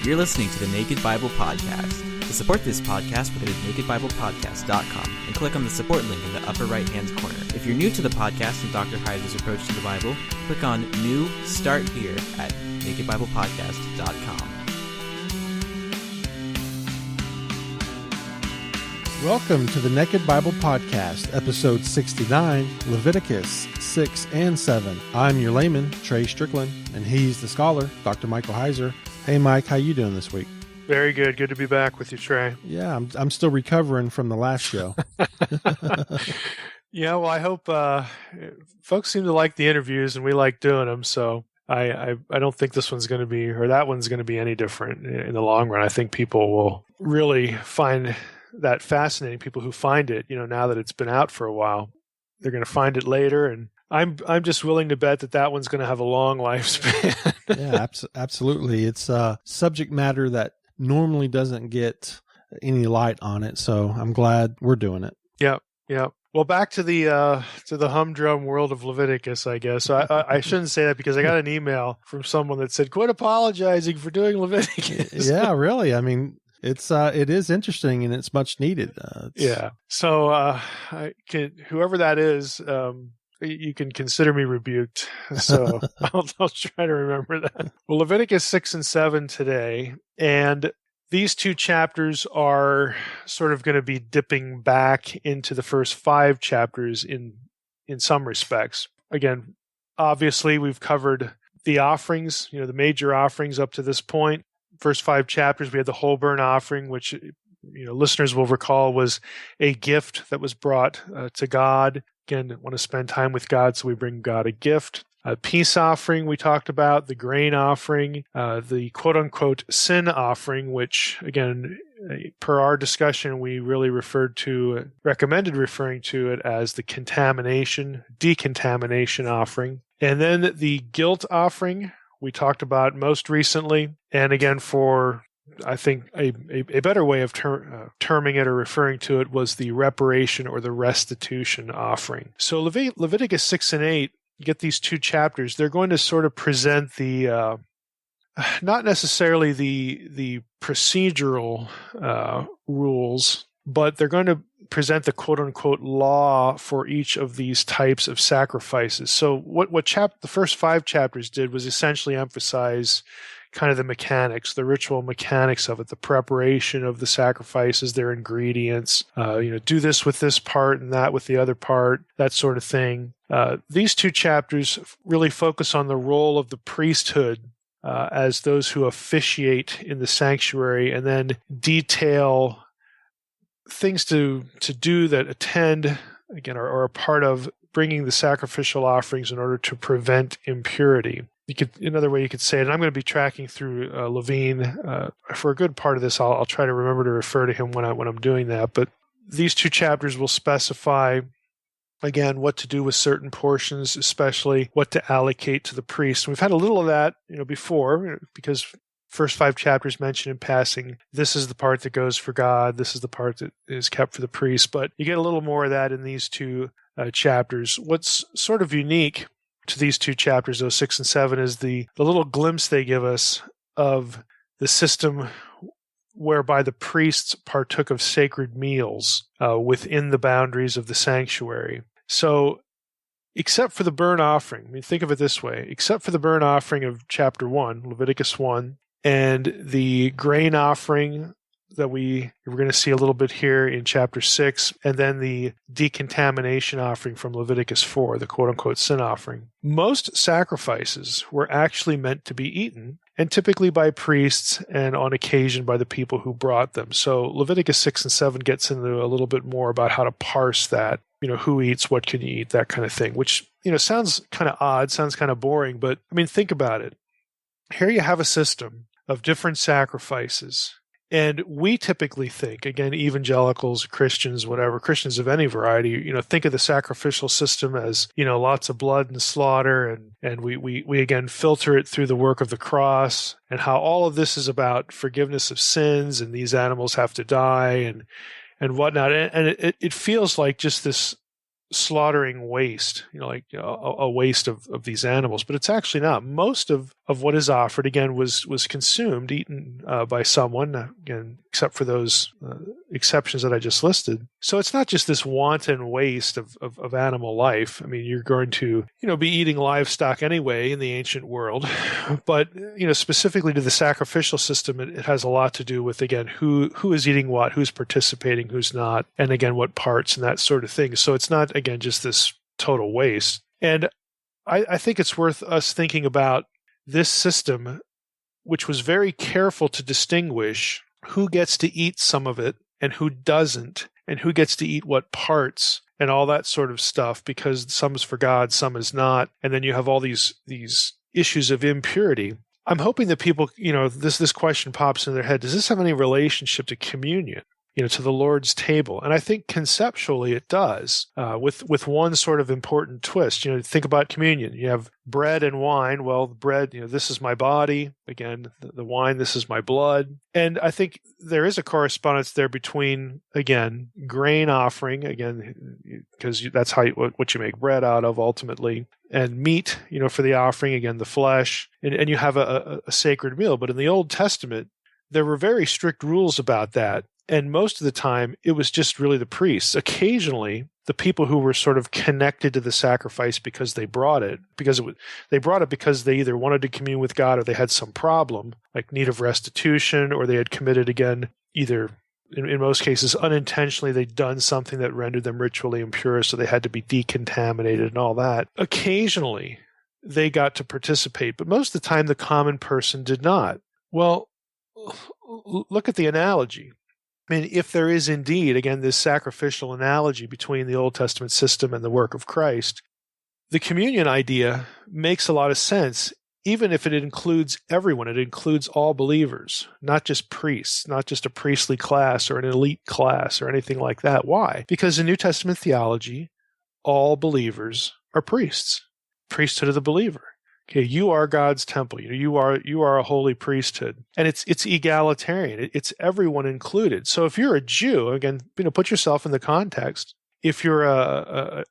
You're listening to the Naked Bible Podcast. To support this podcast, go to nakedbiblepodcast.com and click on the support link in the upper right-hand corner. If you're new to the podcast and Dr. Heiser's approach to the Bible, click on New Start Here at nakedbiblepodcast.com. Welcome to the Naked Bible Podcast, episode 69, Leviticus 6 and 7. I'm your layman, Trey Strickland, and he's the scholar, Dr. Michael Heiser. Hey, Mike, how you doing this week? Very good. Good to be back with you, Trey. Yeah, I'm still recovering from the last show. Yeah, well, I hope folks seem to like the interviews, and we like doing them, so I don't think this one's going to be, or that one's going to be any different in the long run. I think people will really find that fascinating. People who find it, now that it's been out for a while, they're going to find it later, and I'm just willing to bet that one's going to have a long lifespan. Yeah, absolutely. It's a subject matter that normally doesn't get any light on it, so I'm glad we're doing it. Yeah. Well, back to the humdrum world of Leviticus, I guess. I shouldn't say that because I got an email from someone that said, "Quit apologizing for doing Leviticus." Yeah, really. I mean, it is interesting and it's much needed. Yeah. So whoever that is, you can consider me rebuked. So I'll try to remember that. Well, Leviticus 6 and 7 today, and these two chapters are sort of going to be dipping back into the first 5 chapters in some respects. Again, obviously we've covered the offerings, the major offerings up to this point. First 5 chapters, we had the whole burnt offering, which listeners will recall was a gift that was brought to God. Again, want to spend time with God, so we bring God a gift. A peace offering we talked about, the grain offering, the quote-unquote sin offering, which, again, per our discussion, we really recommended referring to it as the decontamination offering. And then the guilt offering we talked about most recently. And again, for I think a better way of terming it or referring to it was the reparation or the restitution offering. So Leviticus 6 and 8, you get these 2 chapters. They're going to sort of present the not necessarily the procedural rules, but they're going to present the quote-unquote law for each of these types of sacrifices. So what the first 5 chapters did was essentially emphasize kind of the mechanics, the ritual mechanics of it, the preparation of the sacrifices, their ingredients, do this with this part and that with the other part, that sort of thing. These 2 chapters really focus on the role of the priesthood as those who officiate in the sanctuary, and then detail things to do that attend, again, are a part of bringing the sacrificial offerings in order to prevent impurity. Another way you could say it, and I'm going to be tracking through Levine for a good part of this. I'll try to remember to refer to him when I'm doing that. But these 2 chapters will specify, again, what to do with certain portions, especially what to allocate to the priest. And we've had a little of that, before, because first 5 chapters mention in passing, this is the part that goes for God, this is the part that is kept for the priest. But you get a little more of that in these 2 chapters. What's sort of unique to these 2 chapters, those 6 and 7, is the little glimpse they give us of the system whereby the priests partook of sacred meals within the boundaries of the sanctuary. So, except for the burnt offering, think of it this way, except for the burnt offering of chapter 1, Leviticus 1, and the grain offering that we're going to see a little bit here in chapter 6, and then the decontamination offering from Leviticus 4, the quote-unquote sin offering. Most sacrifices were actually meant to be eaten, and typically by priests and on occasion by the people who brought them. So Leviticus 6 and 7 gets into a little bit more about how to parse that, who eats, what can you eat, that kind of thing, which, sounds kind of odd, sounds kind of boring, but think about it. Here you have a system of different sacrifices. And we typically think, again, evangelicals, Christians, whatever, Christians of any variety, think of the sacrificial system as, lots of blood and slaughter, and we again filter it through the work of the cross, and how all of this is about forgiveness of sins, and these animals have to die, and whatnot. And it feels like just this slaughtering waste, like a waste of these animals, but it's actually not. Most of what is offered, again, was consumed, eaten by someone, again, except for those exceptions that I just listed. So it's not just this wanton waste of animal life. I mean, you're going to, be eating livestock anyway in the ancient world, but, specifically to the sacrificial system, it has a lot to do with, again, who is eating what, who's participating, who's not, and again, what parts and that sort of thing. So it's not, again, just this total waste. And I think it's worth us thinking about this system, which was very careful to distinguish who gets to eat some of it and who doesn't, and who gets to eat what parts and all that sort of stuff, because some is for God, some is not. And then you have all these issues of impurity. I'm hoping that people, this question pops in their head. Does this have any relationship to communion? To the Lord's table. And I think conceptually it does, with one sort of important twist. Think about communion. You have bread and wine. Well, the bread, this is my body. Again, the wine, this is my blood. And I think there is a correspondence there between, again, grain offering, again, because that's what you make bread out of ultimately, and meat, for the offering, again, the flesh, and you have a sacred meal. But in the Old Testament, there were very strict rules about that. And most of the time, it was just really the priests. Occasionally, the people who were sort of connected to the sacrifice because they brought it, they brought it because they either wanted to commune with God or they had some problem, like need of restitution, or they had committed, again, either, in most cases, unintentionally, they'd done something that rendered them ritually impure, so they had to be decontaminated and all that. Occasionally, they got to participate, but most of the time, the common person did not. Well, look at the analogy. I mean, if there is indeed, again, this sacrificial analogy between the Old Testament system and the work of Christ, the communion idea makes a lot of sense, even if it includes everyone. It includes all believers, not just priests, not just a priestly class or an elite class or anything like that. Why? Because in New Testament theology, all believers are priests, priesthood of the believer. Okay, you are God's temple. You are a holy priesthood, and it's egalitarian. It's everyone included. So if you're a Jew, again, put yourself in the context. If you're a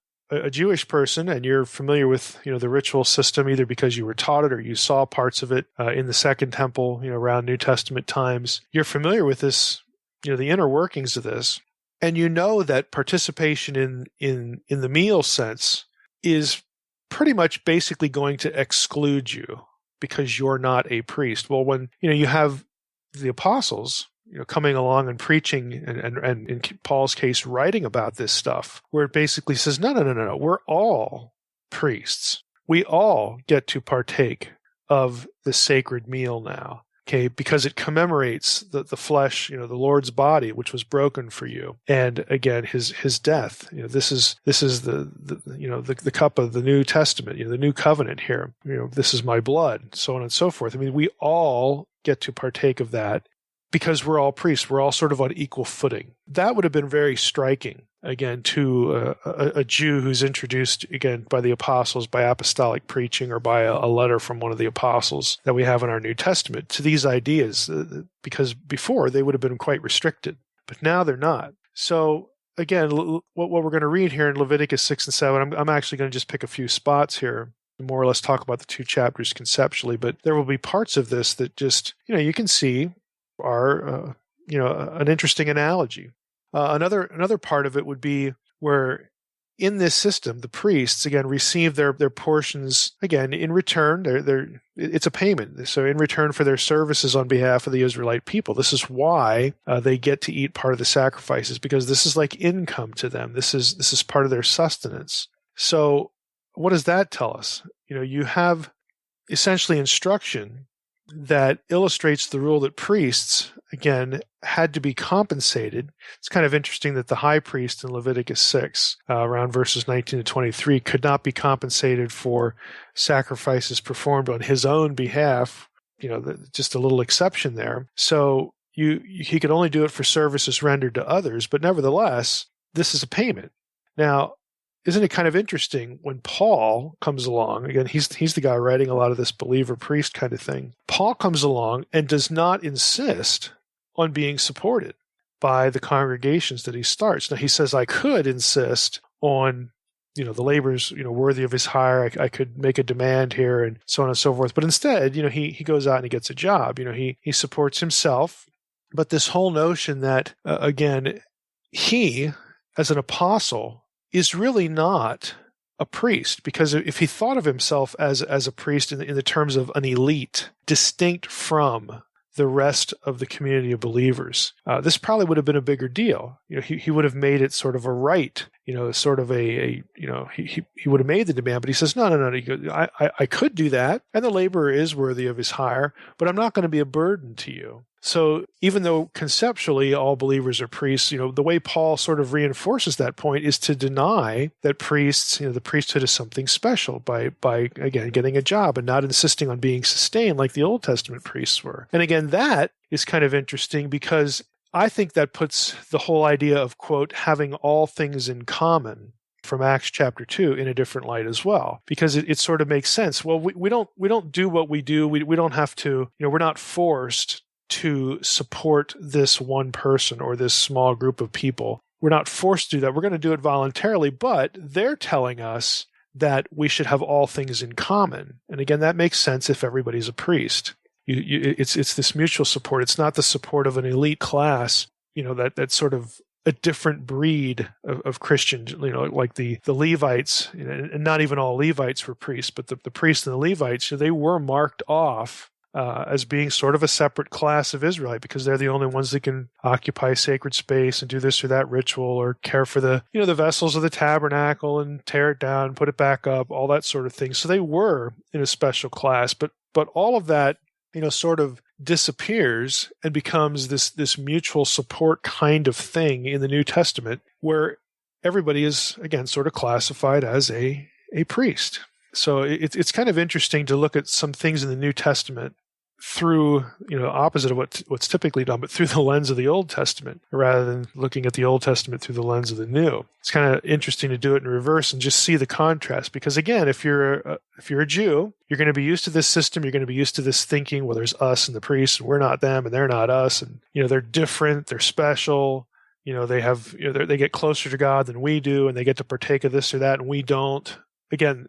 Jewish person and you're familiar with the ritual system, either because you were taught it or you saw parts of it in the Second Temple, around New Testament times, you're familiar with this, the inner workings of this, and you know that participation in the meal sense is pretty much basically going to exclude you because you're not a priest. Well, when you have the apostles coming along and preaching and in Paul's case writing about this stuff, where it basically says no, we're all priests. We all get to partake of the sacred meal now. Okay, because it commemorates the flesh, the Lord's body, which was broken for you, and again his death. This is the cup of the New Testament, the new covenant here. This is my blood, so on and so forth. I mean, we all get to partake of that because we're all priests. We're all sort of on equal footing. That would have been very striking, again, to a Jew who's introduced, again, by the apostles, by apostolic preaching, or by a letter from one of the apostles that we have in our New Testament, to these ideas, because before they would have been quite restricted, but now they're not. So, again, what we're going to read here in Leviticus 6 and 7, I'm actually going to just pick a few spots here, more or less talk about the two chapters conceptually, but there will be parts of this that just, you can see are, an interesting analogy. Another part of it would be where in this system, the priests, again, receive their portions, again, in return. It's a payment. So in return for their services on behalf of the Israelite people. This is why they get to eat part of the sacrifices, because this is like income to them. This is part of their sustenance. So what does that tell us? You have essentially instruction that illustrates the rule that priests, again, had to be compensated. It's kind of interesting that the high priest in Leviticus 6, around verses 19 to 23, could not be compensated for sacrifices performed on his own behalf. Just a little exception there. So he could only do it for services rendered to others, but nevertheless, this is a payment. Now, isn't it kind of interesting when Paul comes along, again, he's the guy writing a lot of this believer priest kind of thing. Paul comes along and does not insist on being supported by the congregations that he starts. Now, he says, I could insist on the labor's, worthy of his hire. I could make a demand here, and so on and so forth. But instead, he goes out and he gets a job. He supports himself. But this whole notion that, again, he, as an apostle, is really not a priest, because if he thought of himself as a priest in the terms of an elite, distinct from the rest of the community of believers, this probably would have been a bigger deal. He would have made it sort of a right, sort of he would have made the demand, but he says, no. He goes, I could do that, and the laborer is worthy of his hire, but I'm not going to be a burden to you. So even though conceptually all believers are priests, the way Paul sort of reinforces that point is to deny that priests, the priesthood is something special by again getting a job and not insisting on being sustained like the Old Testament priests were. And again, that is kind of interesting, because I think that puts the whole idea of, quote, having all things in common from Acts chapter 2 in a different light as well, because it sort of makes sense. Well, we don't do what we do. We don't have to, we're not forced to support this one person or this small group of people. We're not forced to do that. We're going to do it voluntarily, but they're telling us that we should have all things in common. And again, that makes sense if everybody's a priest. It's this mutual support. It's not the support of an elite class, that's sort of a different breed of Christians, like the Levites, and not even all Levites were priests, but the priests and the Levites, they were marked off as being sort of a separate class of Israelite, because they're the only ones that can occupy sacred space and do this or that ritual, or care for the vessels of the tabernacle and tear it down, put it back up, all that sort of thing. So they were in a special class, but all of that, sort of disappears and becomes this mutual support kind of thing in the New Testament, where everybody is, again, sort of classified as a priest. So it's kind of interesting to look at some things in the New Testament through, opposite of what's typically done, but through the lens of the Old Testament, rather than looking at the Old Testament through the lens of the New. It's kind of interesting to do it in reverse and just see the contrast. Because again, if you're a Jew, you're going to be used to this system. You're going to be used to this thinking, well, there's us and the priests, and we're not them, and they're not us, and they're different, they're special. They have, they get closer to God than we do, and they get to partake of this or that, and we don't. Again,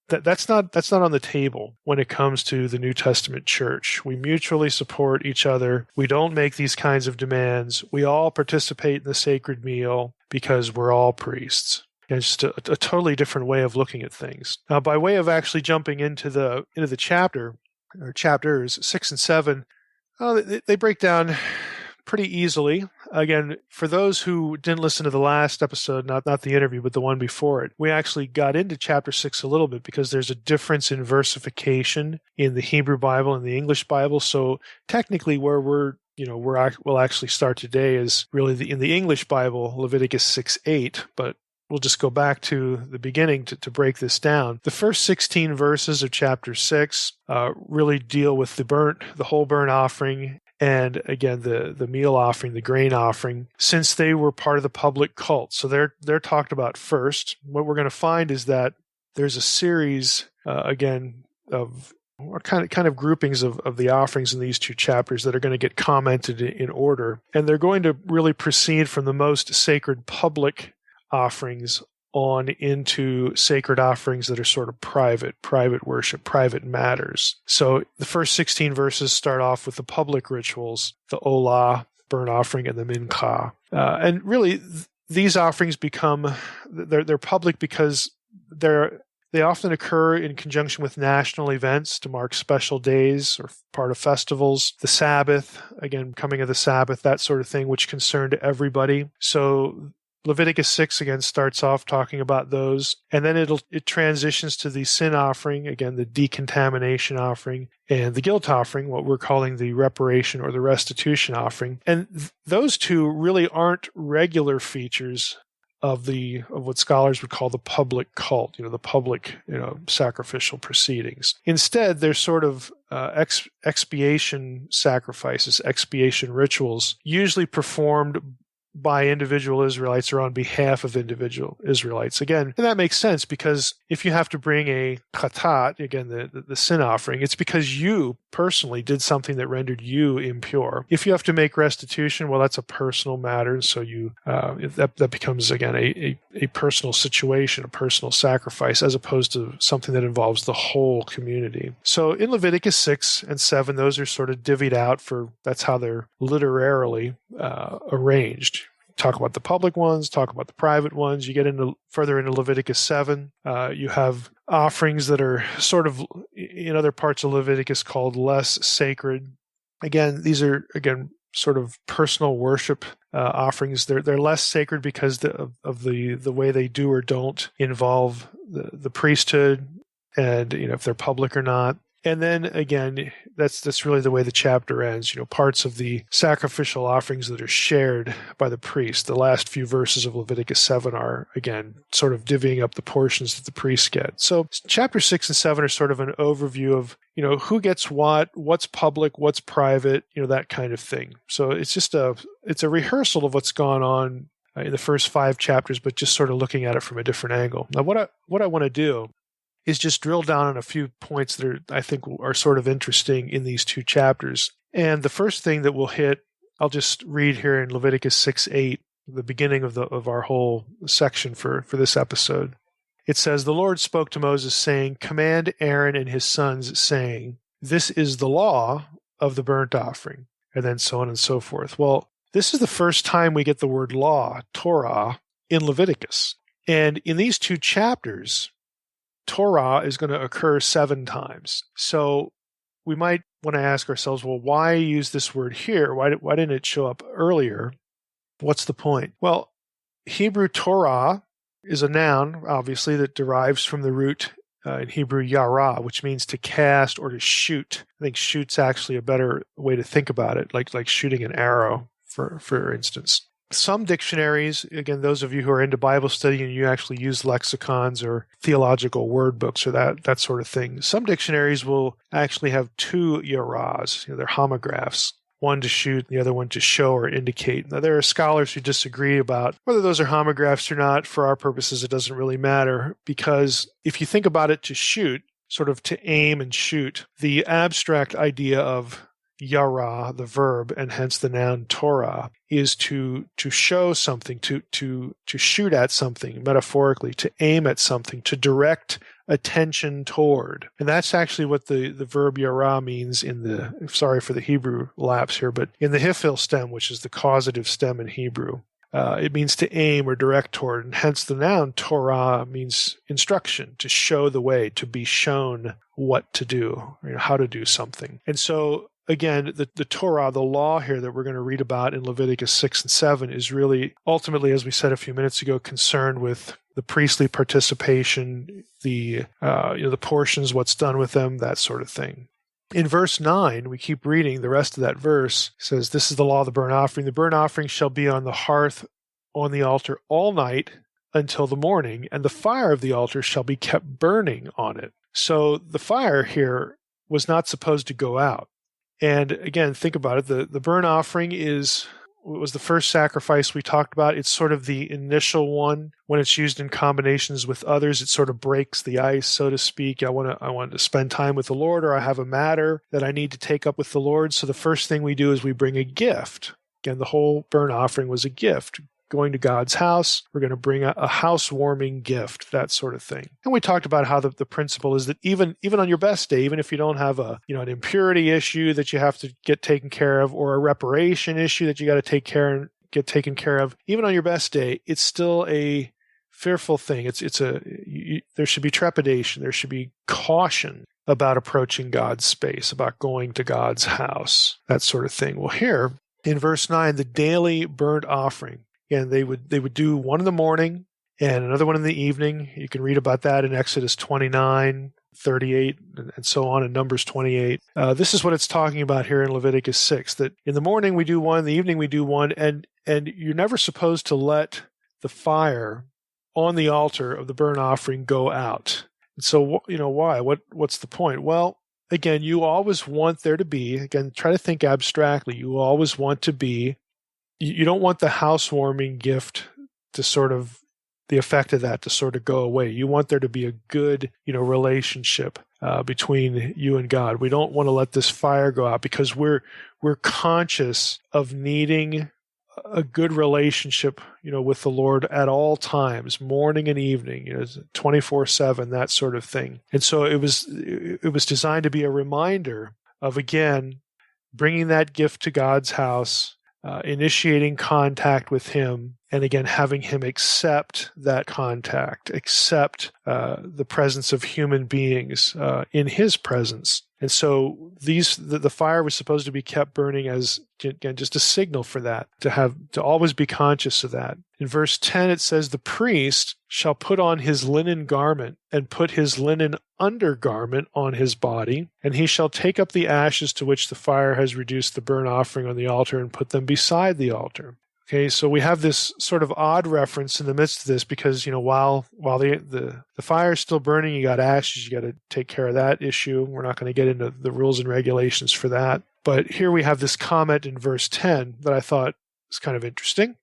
that's not on the table when it comes to the New Testament church. We mutually support each other. We don't make these kinds of demands. We all participate in the sacred meal because we're all priests. And it's just a totally different way of looking at things. Now, by way of actually jumping into the chapter, or chapters 6 and 7, they break down pretty easily. Again, for those who didn't listen to the last episode, not the interview, but the one before it, we actually got into chapter 6 a little bit, because there's a difference in versification in the Hebrew Bible and the English Bible. So technically where we'll actually start today is really in the English Bible, Leviticus 6:8, but we'll just go back to the beginning to break this down. The first 16 verses of chapter 6 really deal with the whole burnt offering, and again, the meal offering, the grain offering, since they were part of the public cult. So they're talked about first. What we're going to find is that there's a series, again, of kind of groupings of the offerings in these two chapters that are going to get commented in order. And they're going to really proceed from the most sacred public offerings on into sacred offerings that are sort of private worship, private matters. So the first 16 verses start off with the public rituals, the olah, burnt offering, and the mincha. And really, these offerings they're public because they often occur in conjunction with national events to mark special days or part of festivals. The Sabbath, again, coming of the Sabbath, that sort of thing, which concerned everybody. So Leviticus 6 again starts off talking about those, and then it transitions to the sin offering, again the decontamination offering, and the guilt offering, what we're calling the reparation or the restitution offering. And those two really aren't regular features of what scholars would call the public cult, the public sacrificial proceedings. Instead, they're sort of expiation sacrifices, expiation rituals, usually performed by individual Israelites or on behalf of individual Israelites. Again, and that makes sense because if you have to bring a chatat, again, the sin offering, it's because you personally did something that rendered you impure. If you have to make restitution, well, that's a personal matter. So that becomes, again, a personal situation, a personal sacrifice, as opposed to something that involves the whole community. So in Leviticus 6 and 7, those are sort of divvied out that's how they're literarily arranged. Talk about the public ones, talk about the private ones. You get further into Leviticus 7. You have offerings that are sort of in other parts of Leviticus called less sacred. Again, these are sort of personal worship offerings. They're less sacred because of the way they do or don't involve the priesthood, and if they're public or not. And then again, that's really the way the chapter ends. Parts of the sacrificial offerings that are shared by the priest. The last few verses of Leviticus 7 are, again, sort of divvying up the portions that the priests get. So chapter 6 and 7 are sort of an overview of, who gets what's public, what's private, that kind of thing. So it's just it's a rehearsal of what's gone on in the first 5 chapters, but just sort of looking at it from a different angle. Now, what I want to do is just drill down on a few points that I think are sort of interesting in these 2 chapters. And the first thing that we'll hit, I'll just read here in Leviticus 6:8, the beginning of our whole section for this episode. It says, "The Lord spoke to Moses, saying, Command Aaron and his sons, saying, This is the law of the burnt offering," and then so on and so forth. Well, this is the first time we get the word law, Torah, in Leviticus. And in these 2 chapters, Torah is going to occur 7 times. So we might want to ask ourselves, well, why use this word here? Why didn't it show up earlier? What's the point? Well, Hebrew Torah is a noun, obviously, that derives from the root in Hebrew yara, which means to cast or to shoot. I think shoot's actually a better way to think about it, like shooting an arrow, for instance. Some dictionaries, again, those of you who are into Bible study and you actually use lexicons or theological word books or that sort of thing, some dictionaries will actually have 2 yaras. They're homographs, one to shoot, the other one to show or indicate. Now, there are scholars who disagree about whether those are homographs or not. For our purposes, it doesn't really matter, because if you think about it, to shoot, sort of to aim and shoot, the abstract idea of yara, the verb, and hence the noun Torah, is to show something, to shoot at something, metaphorically, to aim at something, to direct attention toward. And that's actually what the verb yara means sorry for the Hebrew lapse here, but in the hifil stem, which is the causative stem in Hebrew. It means to aim or direct toward, and hence the noun Torah means instruction, to show the way, to be shown what to do, how to do something. And so, again, the Torah, the law here that we're going to read about in Leviticus 6 and 7 is really ultimately, as we said a few minutes ago, concerned with the priestly participation, the portions, what's done with them, that sort of thing. In verse 9, we keep reading the rest of that verse. It says, "This is the law of the burnt offering. The burnt offering shall be on the hearth on the altar all night until the morning, and the fire of the altar shall be kept burning on it." So the fire here was not supposed to go out. And again, think about it. The burnt offering was the first sacrifice we talked about. It's sort of the initial one. When it's used in combinations with others, it sort of breaks the ice, so to speak. I want to spend time with the Lord, or I have a matter that I need to take up with the Lord. So the first thing we do is we bring a gift. Again, the whole burnt offering was a gift. Going to God's house, we're going to bring a housewarming gift, that sort of thing. And we talked about how the principle is that even on your best day, even if you don't have an impurity issue that you have to get taken care of, or a reparation issue that you got to get taken care of, even on your best day, it's still a fearful thing. There should be trepidation. There should be caution about approaching God's space, about going to God's house, that sort of thing. Well, here in verse 9, the daily burnt offering. And they would do one in the morning and another one in the evening. You can read about that in Exodus 29, 38, and so on, in Numbers 28. This is what it's talking about here in Leviticus 6, that in the morning we do one, in the evening we do one, and you're never supposed to let the fire on the altar of the burnt offering go out. And so, why? What's the point? Well, again, you always want there to be, again, try to think abstractly, you always want to be you don't want the housewarming gift to sort of, the effect of that to sort of go away. You want there to be a good, relationship between you and God. We don't want to let this fire go out because we're conscious of needing a good relationship, with the Lord at all times, morning and evening, 24/7, that sort of thing. And so it was designed to be a reminder of, again, bringing that gift to God's house, initiating contact with Him, and again, having Him accept that contact, accept the presence of human beings in His presence. And so the fire was supposed to be kept burning as, again, just a signal for that, to always be conscious of that. In verse 10, it says, "The priest shall put on his linen garment and put his linen undergarment on his body, and he shall take up the ashes to which the fire has reduced the burnt offering on the altar and put them beside the altar." Okay, so we have this sort of odd reference in the midst of this because, while the fire is still burning, you got ashes, you got to take care of that issue. We're not going to get into the rules and regulations for that. But here we have this comment in verse 10 that I thought was kind of interesting.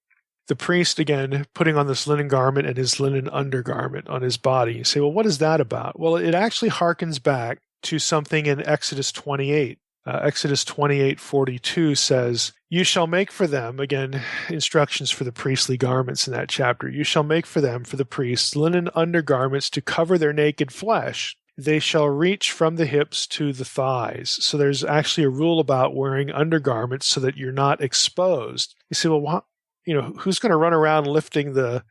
The priest, again, putting on this linen garment and his linen undergarment on his body. You say, well, what is that about? Well, it actually harkens back to something in Exodus 28. Exodus 28:42 says, "You shall make for them," again, instructions for the priestly garments in that chapter, "you shall make for them, for the priests, linen undergarments to cover their naked flesh. They shall reach from the hips to the thighs." So there's actually a rule about wearing undergarments so that you're not exposed. You say, well, who's going to run around lifting the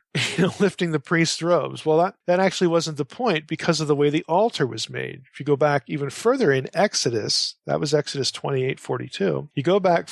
priest's robes? Well, that actually wasn't the point because of the way the altar was made. If you go back even further in Exodus, that was Exodus 28:42. You go back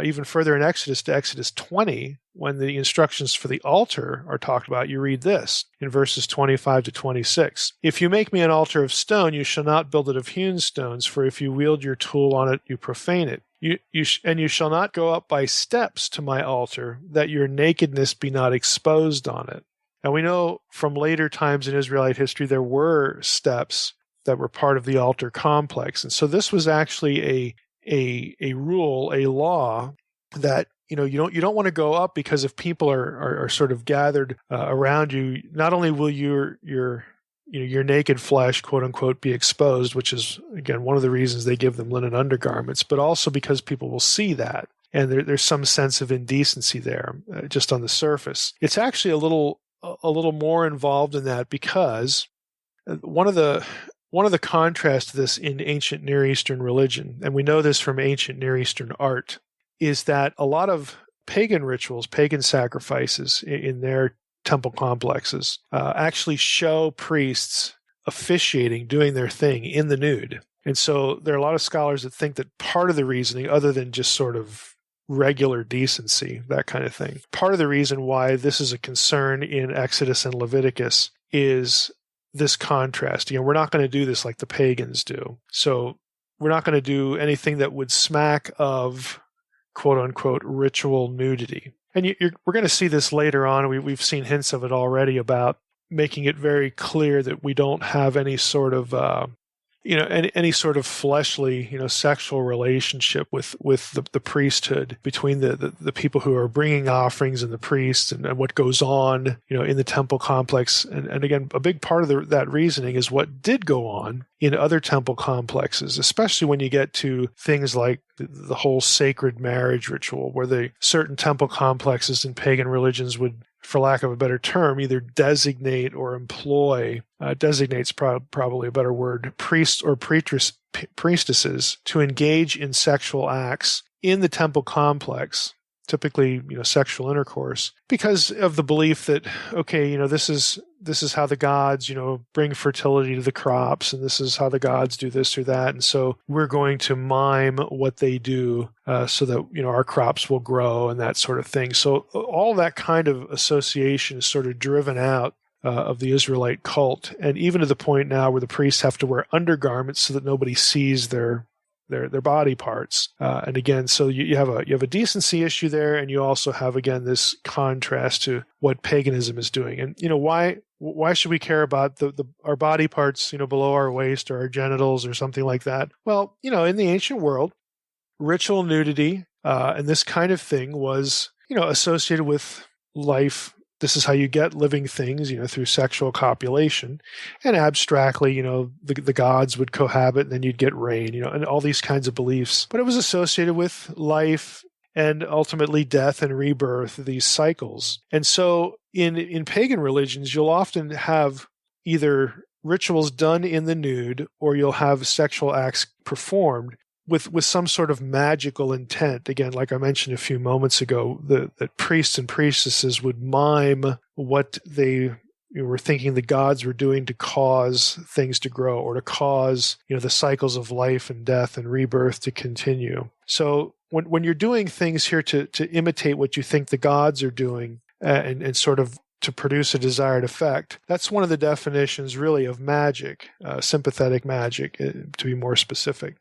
even further in Exodus to Exodus 20, when the instructions for the altar are talked about, you read this in verses 25 to 26. "If you make me an altar of stone, you shall not build it of hewn stones, for if you wield your tool on it, you profane it. You shall not go up by steps to my altar, that your nakedness be not exposed on it." Now we know from later times in Israelite history there were steps that were part of the altar complex, and so this was actually a rule, a law that you don't want to go up, because if people are sort of gathered around you, not only will your naked flesh, quote unquote, be exposed, which is, again, one of the reasons they give them linen undergarments, but also because people will see that. And there's some sense of indecency there, just on the surface. It's actually a little more involved in that, because one of the contrasts to this in ancient Near Eastern religion, and we know this from ancient Near Eastern art, is that a lot of pagan rituals, pagan sacrifices in their temple complexes actually show priests officiating, doing their thing in the nude. And so there are a lot of scholars that think that part of the reasoning, other than just sort of regular decency, that kind of thing, part of the reason why this is a concern in Exodus and Leviticus is this contrast. We're not going to do this like the pagans do. So we're not going to do anything that would smack of, quote unquote, ritual nudity. And we're going to see this later on. We've seen hints of it already, about making it very clear that we don't have any sort of any sort of fleshly, sexual relationship with the priesthood, between the people who are bringing offerings and the priests, and what goes on, in the temple complex. And again, a big part of that reasoning is what did go on in other temple complexes, especially when you get to things like the whole sacred marriage ritual, where the certain temple complexes in pagan religions would, for lack of a better term, either designate or employ, designate's probably a better word, priests or priestesses to engage in sexual acts in the temple complex, typically, sexual intercourse, because of the belief that, okay, this is how the gods, bring fertility to the crops, and this is how the gods do this or that, and so we're going to mime what they do so that, our crops will grow and that sort of thing. So all that kind of association is sort of driven out of the Israelite cult, and even to the point now where the priests have to wear undergarments so that nobody sees their body parts. And again, so you have a decency issue there, and you also have, again, this contrast to what paganism is doing. And why should we care about our body parts, below our waist, or our genitals, or something like that? Well, in the ancient world, ritual nudity and this kind of thing was associated with life. This is how you get living things, through sexual copulation. And abstractly, the gods would cohabit and then you'd get rain, and all these kinds of beliefs. But it was associated with life and ultimately death and rebirth, these cycles. And so in pagan religions, you'll often have either rituals done in the nude or you'll have sexual acts performed with some sort of magical intent. Again, like I mentioned a few moments ago, that priests and priestesses would mime what they were thinking the gods were doing to cause things to grow or to cause the cycles of life and death and rebirth to continue. So when you're doing things here to imitate what you think the gods are doing and sort of to produce a desired effect, that's one of the definitions really of magic, sympathetic magic, to be more specific.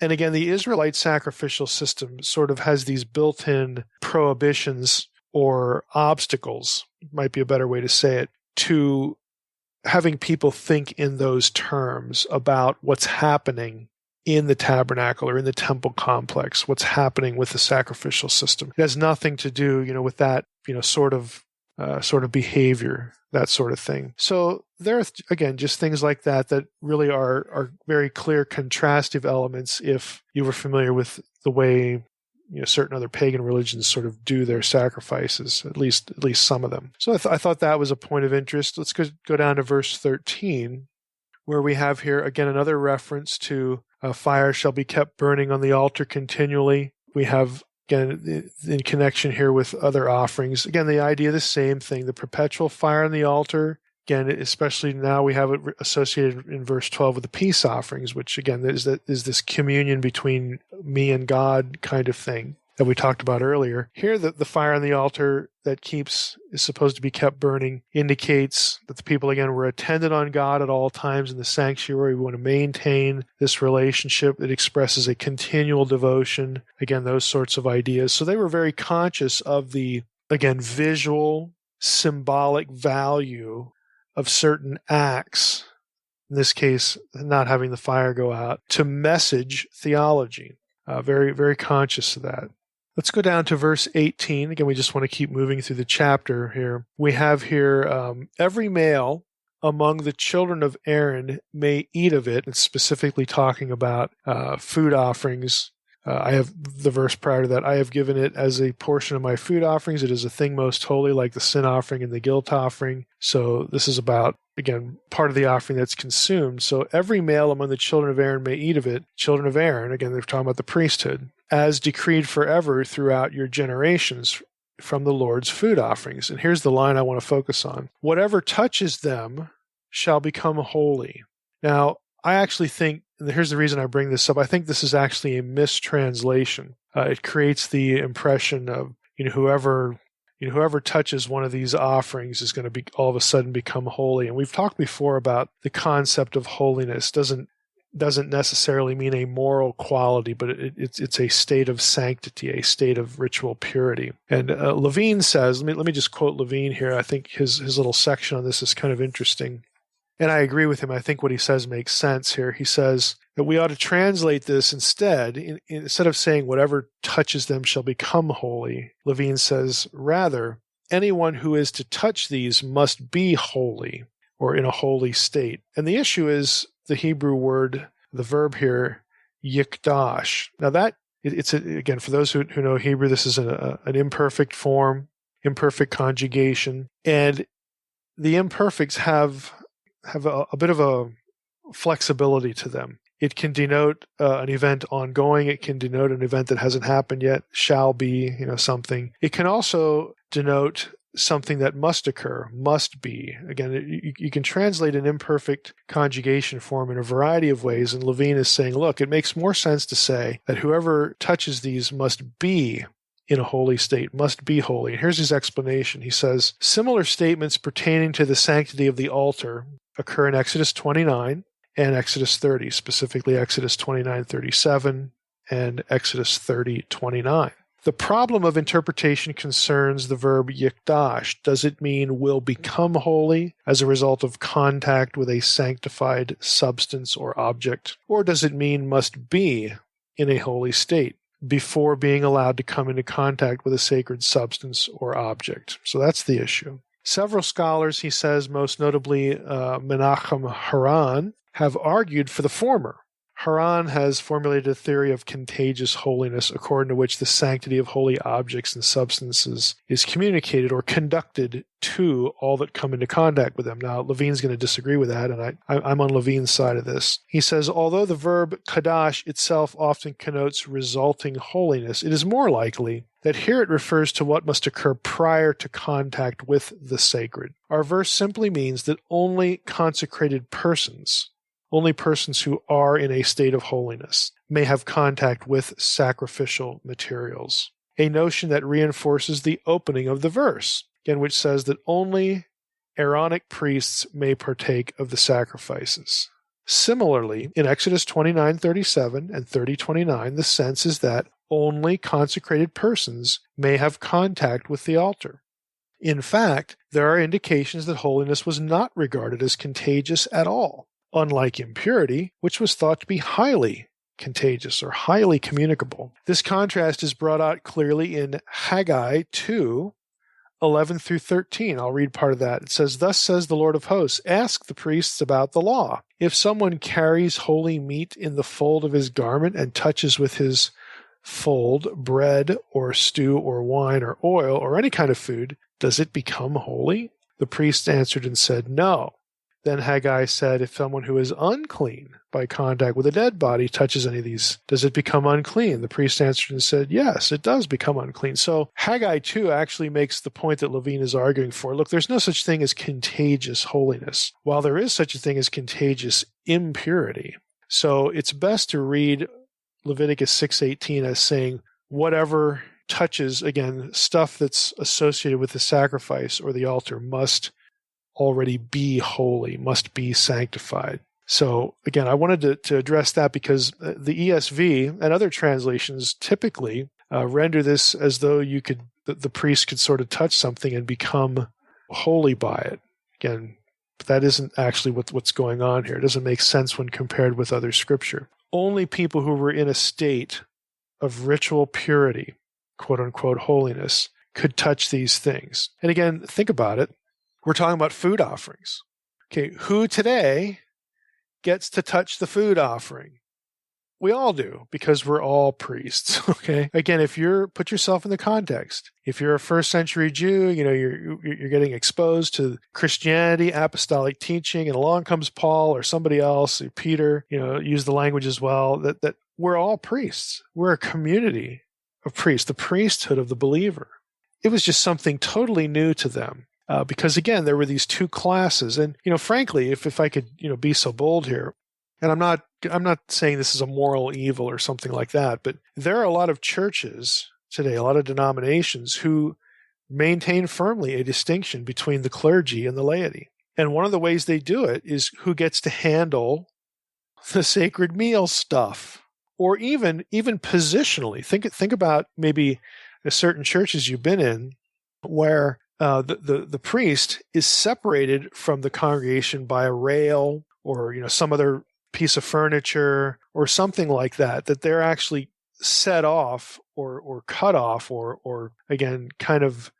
And again, the Israelite sacrificial system sort of has these built-in prohibitions or obstacles, might be a better way to say it, to having people think in those terms about what's happening in the tabernacle or in the temple complex, what's happening with the sacrificial system. It has nothing to do, with that, sort of behavior, that sort of thing. So there are, again, just things like that really are very clear contrastive elements if you were familiar with the way certain other pagan religions sort of do their sacrifices, at least some of them. So I thought that was a point of interest. Let's go down to verse 13, where we have here, again, another reference to fire shall be kept burning on the altar continually. We have, again, in connection here with other offerings, again, the idea of the same thing, the perpetual fire on the altar. Again, especially now we have it associated in verse 12 with the peace offerings, which again is this communion between me and God kind of thing that we talked about earlier. Here, the fire on the altar that is supposed to be kept burning indicates that the people, again, were attendant on God at all times in the sanctuary. We want to maintain this relationship. It expresses a continual devotion. Again, those sorts of ideas. So they were very conscious of the, again, visual, symbolic value of certain acts, in this case, not having the fire go out, to message theology. Very, very conscious of that. Let's go down to verse 18. Again, we just want to keep moving through the chapter here. We have here, every male among the children of Aaron may eat of it. It's specifically talking about food offerings. I have the verse prior to that. I have given it as a portion of my food offerings. It is a thing most holy, like the sin offering and the guilt offering. So this is about, again, part of the offering that's consumed. So every male among the children of Aaron may eat of it. Children of Aaron, again, they're talking about the priesthood, as decreed forever throughout your generations from the Lord's food offerings. And here's the line I want to focus on. Whatever touches them shall become holy. Now, I actually think, and here's the reason I bring this up, I think this is actually a mistranslation. It creates the impression of, whoever touches one of these offerings is going to be all of a sudden become holy. And we've talked before about the concept of holiness doesn't necessarily mean a moral quality, but it's a state of sanctity, a state of ritual purity. And Levine says, let me just quote Levine here. I think his little section on this is kind of interesting. And I agree with him. I think what he says makes sense here. He says that we ought to translate this instead. Instead of saying whatever touches them shall become holy, Levine says, rather, anyone who is to touch these must be holy or in a holy state. And the issue is the Hebrew word, the verb here, yikdash. Now that, again, for those who know Hebrew, this is an imperfect form, imperfect conjugation. And the imperfects have a bit of a flexibility to them. It can denote an event ongoing. It can denote an event that hasn't happened yet, shall be, something. It can also denote something that must occur, must be. Again, you can translate an imperfect conjugation form in a variety of ways, and Levine is saying, look, it makes more sense to say that whoever touches these must be in a holy state, must be holy. And here's his explanation. He says, similar statements pertaining to the sanctity of the altar occur in Exodus 29 and Exodus 30, specifically Exodus 29:37 and Exodus 30:29. The problem of interpretation concerns the verb yikdash. Does it mean will become holy as a result of contact with a sanctified substance or object? Or does it mean must be in a holy state? before being allowed to come into contact with a sacred substance or object. So that's the issue. Several scholars, he says, most notably Menachem Haran, have argued for the former. Haran has formulated a theory of contagious holiness, according to which the sanctity of holy objects and substances is communicated or conducted to all that come into contact with them. Now, Levine's going to disagree with that, and I'm on Levine's side of this. He says, although the verb kadash itself often connotes resulting holiness, it is more likely that here it refers to what must occur prior to contact with the sacred. Our verse simply means that only consecrated persons, only persons who are in a state of holiness, may have contact with sacrificial materials, a notion that reinforces the opening of the verse, again, which says that only Aaronic priests may partake of the sacrifices. Similarly, in Exodus 29:37 and 30:29, the sense is that only consecrated persons may have contact with the altar. In fact, there are indications that holiness was not regarded as contagious at all, unlike impurity, which was thought to be highly contagious or highly communicable. This contrast is brought out clearly in Haggai 2:11 through 13. I'll read part of that. It says, "Thus says the Lord of hosts, ask the priests about the law. If someone carries holy meat in the fold of his garment and touches with his fold bread or stew or wine or oil or any kind of food, does it become holy?" The priest answered and said, "No." Then Haggai said, if someone who is unclean by contact with a dead body touches any of these, does it become unclean? The priest answered and said, yes, it does become unclean. So Haggai 2 actually makes the point that Levine is arguing for. Look, there's no such thing as contagious holiness, while there is such a thing as contagious impurity. So it's best to read Leviticus 6:18 as saying, whatever touches, again, stuff that's associated with the sacrifice or the altar must already be holy, must be sanctified. So again, I wanted to address that because the ESV and other translations typically render this as though the priest could sort of touch something and become holy by it. Again, that isn't actually what's going on here. It doesn't make sense when compared with other scripture. Only people who were in a state of ritual purity, quote unquote holiness, could touch these things. And again, think about it. We're talking about food offerings. Okay, who today gets to touch the food offering? We all do, because we're all priests. Okay. Again, put yourself in the context. If you're a first century Jew, you're getting exposed to Christianity, apostolic teaching, and along comes Paul or somebody else, or Peter, use the language as well, that we're all priests. We're a community of priests, the priesthood of the believer. It was just something totally new to them. Because again, there were these two classes, and frankly, if I could be so bold here, and I'm not saying this is a moral evil or something like that, but there are a lot of churches today, a lot of denominations who maintain firmly a distinction between the clergy and the laity, and one of the ways they do it is who gets to handle the sacred meal stuff, or even positionally. Think about maybe certain churches you've been in where the priest is separated from the congregation by a rail or some other piece of furniture or something like that they're actually set off or cut off or again kind of,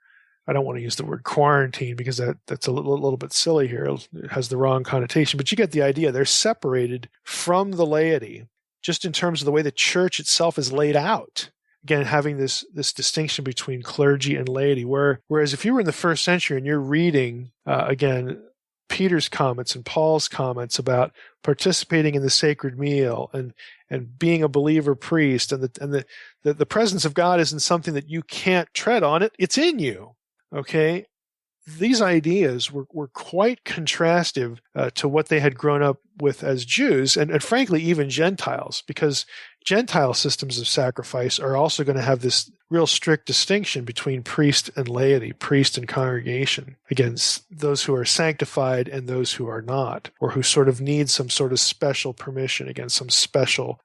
I don't want to use the word quarantine because that's a little bit silly here. It has the wrong connotation, but you get the idea. They're separated from the laity just in terms of the way the church itself is laid out. Again, having this distinction between clergy and laity, whereas if you were in the first century and you're reading, again, Peter's comments and Paul's comments about participating in the sacred meal and being a believer priest, and the presence of God isn't something that you can't tread on, it's in you, okay? These ideas were quite contrastive to what they had grown up with as Jews, and frankly, even Gentiles, because Gentile systems of sacrifice are also going to have this real strict distinction between priest and laity, priest and congregation, against those who are sanctified and those who are not, or who sort of need some sort of special permission, against some special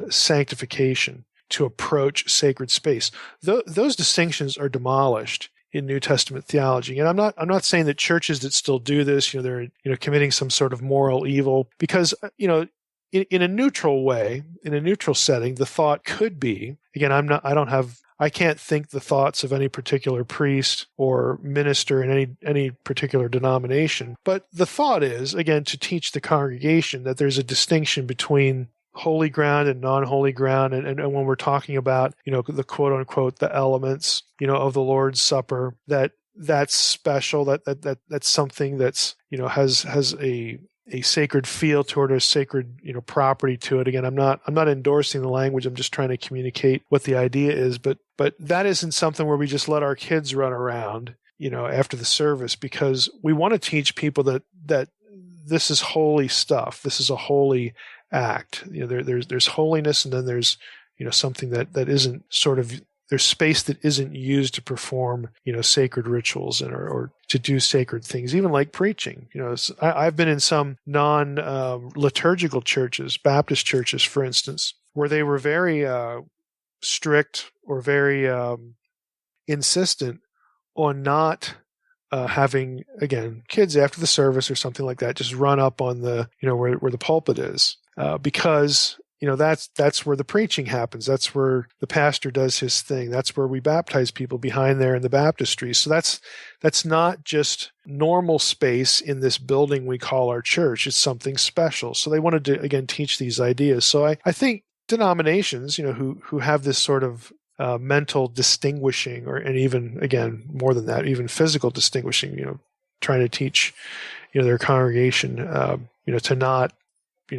sanctification to approach sacred space. Those distinctions are demolished in New Testament theology. And I'm not saying that churches that still do this, they're committing some sort of moral evil, because in a neutral way, in a neutral setting, the thought could be, again, I can't think the thoughts of any particular priest or minister in any particular denomination. But the thought is, again, to teach the congregation that there's a distinction between holy ground and non-holy ground. And when we're talking about, the quote unquote, the elements, of the Lord's Supper, that's special, that's something that's, has a sacred feel toward a sacred, property to it. Again, I'm not endorsing the language. I'm just trying to communicate what the idea is. But that isn't something where we just let our kids run around, after the service, because we want to teach people that this is holy stuff. This is a holy act. There's holiness, and then there's, something that isn't sort of, there's space that isn't used to perform, sacred rituals or to do sacred things, even like preaching. I've been in some non-liturgical churches, Baptist churches, for instance, where they were very strict or very insistent on not having, again, kids after the service or something like that just run up on the, where the pulpit is, because that's where the preaching happens. That's where the pastor does his thing. That's where we baptize people, behind there in the baptistry. So that's not just normal space in this building we call our church. It's something special. So they wanted to, again, teach these ideas. So I think denominations, who have this sort of mental distinguishing, and even, again, more than that, even physical distinguishing, trying to teach, their congregation, to not,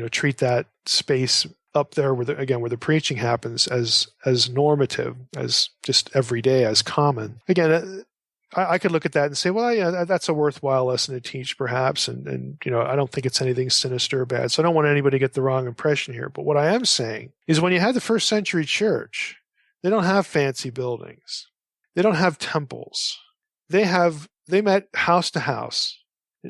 treat that space up there where the preaching happens as normative, as just everyday, as common. Again, I could look at that and say, well, yeah, that's a worthwhile lesson to teach, perhaps, and I don't think it's anything sinister or bad. So I don't want anybody to get the wrong impression here. But what I am saying is, when you have the first century church, they don't have fancy buildings, they don't have temples, they met house to house.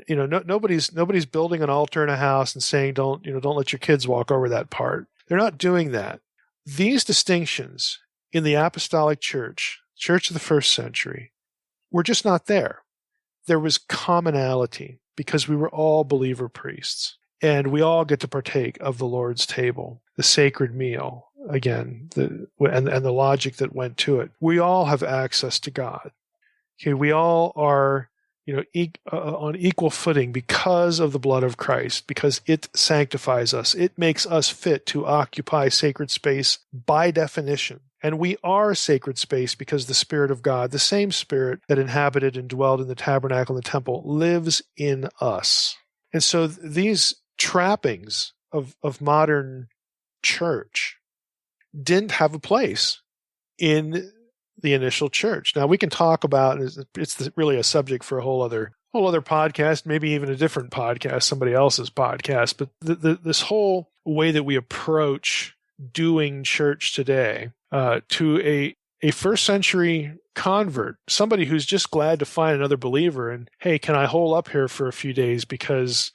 Nobody's building an altar in a house and saying, don't let your kids walk over that part. They're not doing that. These distinctions in the apostolic church of the first century, were just not there. There was commonality because we were all believer priests, and we all get to partake of the Lord's table, the sacred meal, again, and the logic that went to it. We all have access to God. Okay, we all are on equal footing because of the blood of Christ, because it sanctifies us. It makes us fit to occupy sacred space by definition. And we are sacred space because the Spirit of God, the same Spirit that inhabited and dwelled in the tabernacle and the temple, lives in us. And so these trappings of modern church didn't have a place in the initial church. Now, we can talk about, it's really a subject for a whole other podcast, maybe even a different podcast, somebody else's podcast. But this whole way that we approach doing church today, to a first century convert, somebody who's just glad to find another believer, and, hey, can I hole up here for a few days because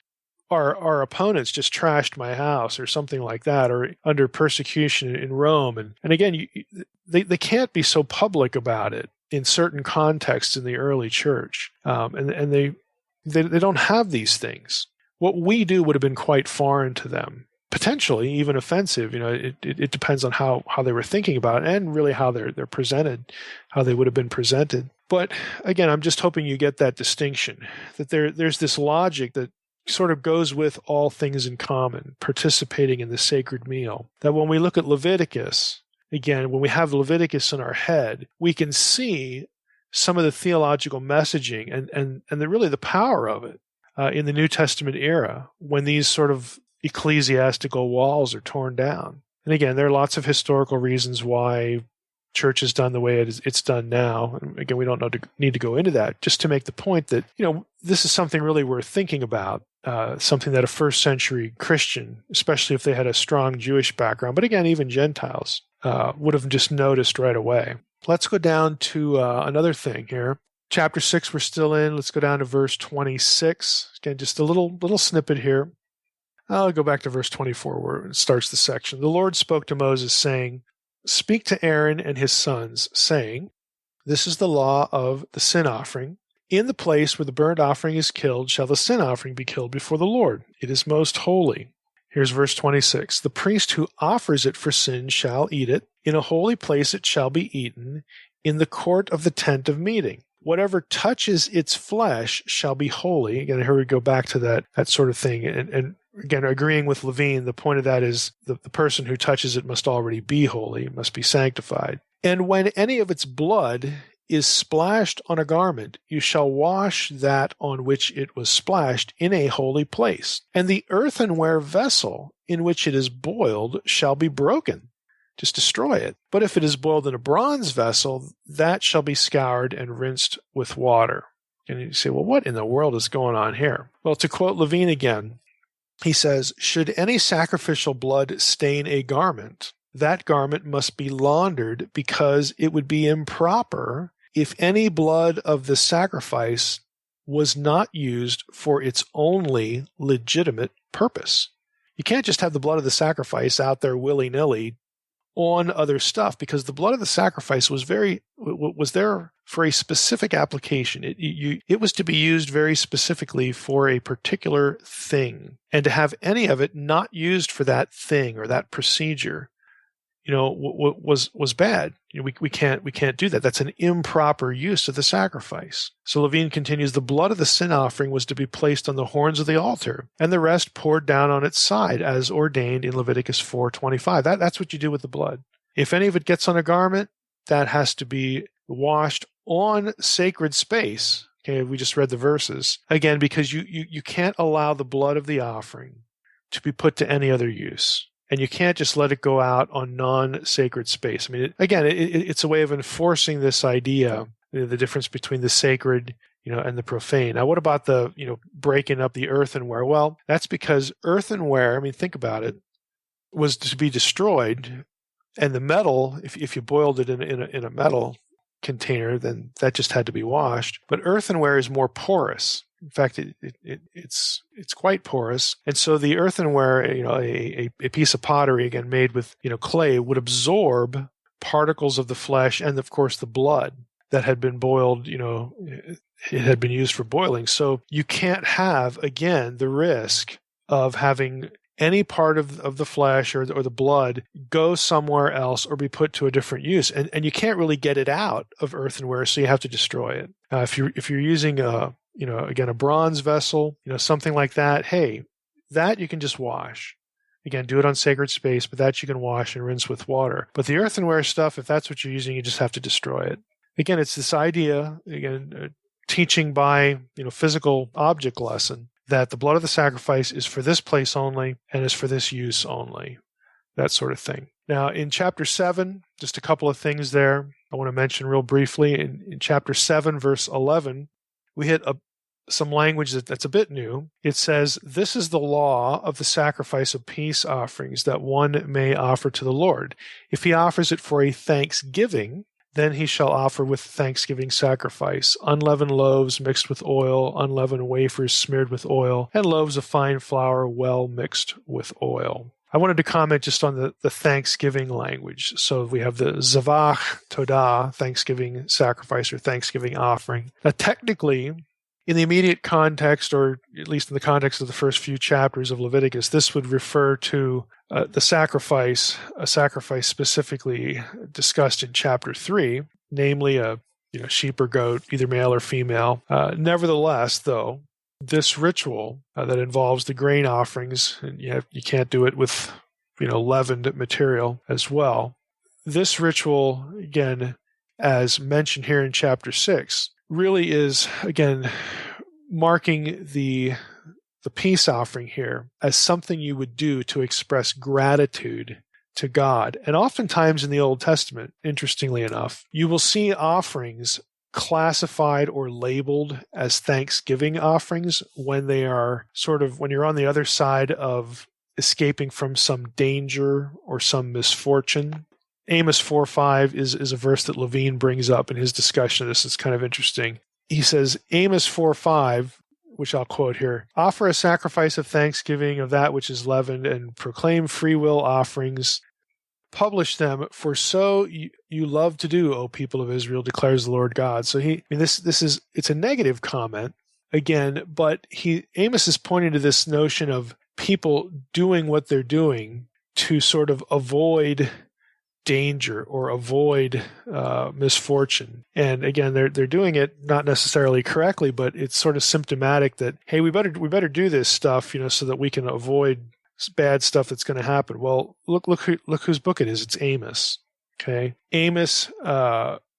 our opponents just trashed my house or something like that, or under persecution in Rome. And again, they can't be so public about it in certain contexts in the early church. And they don't have these things. What we do would have been quite foreign to them, potentially even offensive. It depends on how they were thinking about it, and really how they're presented, how they would have been presented. But again, I'm just hoping you get that distinction, that there's this logic that sort of goes with all things in common, participating in the sacred meal. That when we look at Leviticus, again, when we have Leviticus in our head, we can see some of the theological messaging and really the power of it in the New Testament era, when these sort of ecclesiastical walls are torn down. And again, there are lots of historical reasons why church is done the way it's done now. And again, we don't need to go into that, just to make the point that, this is something really worth thinking about, something that a first century Christian, especially if they had a strong Jewish background, but again, even Gentiles, would have just noticed right away. Let's go down to another thing here. Chapter 6 we're still in. Let's go down to verse 26. Again, just a little snippet here. I'll go back to verse 24 where it starts the section. The Lord spoke to Moses, saying, "Speak to Aaron and his sons, saying, this is the law of the sin offering. In the place where the burnt offering is killed shall the sin offering be killed before the Lord. It is most holy. Here's verse 26. The priest who offers it for sin shall eat it. In a holy place it shall be eaten, in the court of the tent of meeting. Whatever touches its flesh shall be holy. Again, here we go back to that sort of thing. And again, agreeing with Levine, the point of that is the person who touches it must already be holy, must be sanctified. And when any of its blood is splashed on a garment, you shall wash that on which it was splashed in a holy place. And the earthenware vessel in which it is boiled shall be broken. Just destroy it. But if it is boiled in a bronze vessel, that shall be scoured and rinsed with water. And you say, well, what in the world is going on here? Well, to quote Levine again, he says, should any sacrificial blood stain a garment, that garment must be laundered, because it would be improper if any blood of the sacrifice was not used for its only legitimate purpose. You can't just have the blood of the sacrifice out there willy-nilly on other stuff, because the blood of the sacrifice was there for a specific application. It was to be used very specifically for a particular thing, and to have any of it not used for that thing or that procedure, was bad. We can't do that. That's an improper use of the sacrifice. So Levine continues, the blood of the sin offering was to be placed on the horns of the altar, and the rest poured down on its side, as ordained in Leviticus 4:25. That's what you do with the blood. If any of it gets on a garment, that has to be washed on sacred space. Okay, we just read the verses. Again, because you can't allow the blood of the offering to be put to any other use. And you can't just let it go out on non-sacred space. I mean, it's a way of enforcing this idea, the difference between the sacred, and the profane. Now, what about the, breaking up the earthenware? Well, that's because earthenware, I mean, think about it, was to be destroyed, and the metal, if you boiled it in a metal container, then that just had to be washed. But earthenware is more porous. In fact, it's quite porous, and so the earthenware, a piece of pottery, again made with clay, would absorb particles of the flesh and, of course, the blood that had been boiled. It had been used for boiling. So you can't have, again, the risk of having any part of the flesh or the blood go somewhere else or be put to a different use, and you can't really get it out of earthenware, so you have to destroy it. If you're using a bronze vessel, something like that, hey, that you can just wash. Again, do it on sacred space, but that you can wash and rinse with water. But the earthenware stuff, if that's what you're using, you just have to destroy it. Again, it's this idea, teaching by, physical object lesson, that the blood of the sacrifice is for this place only and is for this use only, that sort of thing. Now, in chapter 7, just a couple of things there I want to mention real briefly. In chapter 7, verse 11, we hit some language that's a bit new. It says, this is the law of the sacrifice of peace offerings that one may offer to the Lord. If he offers it for a thanksgiving, then he shall offer with thanksgiving sacrifice unleavened loaves mixed with oil, unleavened wafers smeared with oil, and loaves of fine flour well mixed with oil. I wanted to comment just on the thanksgiving language. So we have the zavach todah, thanksgiving sacrifice or thanksgiving offering. Now, technically, in the immediate context, or at least in the context of the first few chapters of Leviticus, this would refer to a sacrifice specifically discussed in chapter 3, namely a sheep or goat, either male or female. Nevertheless, though, this ritual that involves the grain offerings, and you can't do it with leavened material as well. This ritual, again, as mentioned here in chapter 6, really is, again, marking the peace offering here as something you would do to express gratitude to God. And oftentimes in the Old Testament, interestingly enough, you will see offerings classified or labeled as thanksgiving offerings when they are when you're on the other side of escaping from some danger or some misfortune. Amos 4:5 is a verse that Levine brings up in his discussion of this. It's kind of interesting. He says, Amos 4:5, which I'll quote here, offer a sacrifice of thanksgiving of that which is leavened, and proclaim free will offerings. Publish them, for so you love to do, O people of Israel, declares the Lord God. So it's a negative comment again, but Amos is pointing to this notion of people doing what they're doing to sort of avoid danger or avoid misfortune. And again, they're doing it not necessarily correctly, but it's sort of symptomatic that, hey, we better do this stuff, so that we can avoid bad stuff that's going to happen. Well, look whose book it is. It's Amos. Okay, Amos,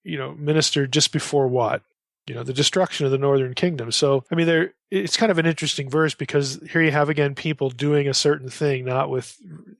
ministered just before what? The destruction of the northern kingdom. So, I mean, it's kind of an interesting verse, because here you have, again, people doing a certain thing, not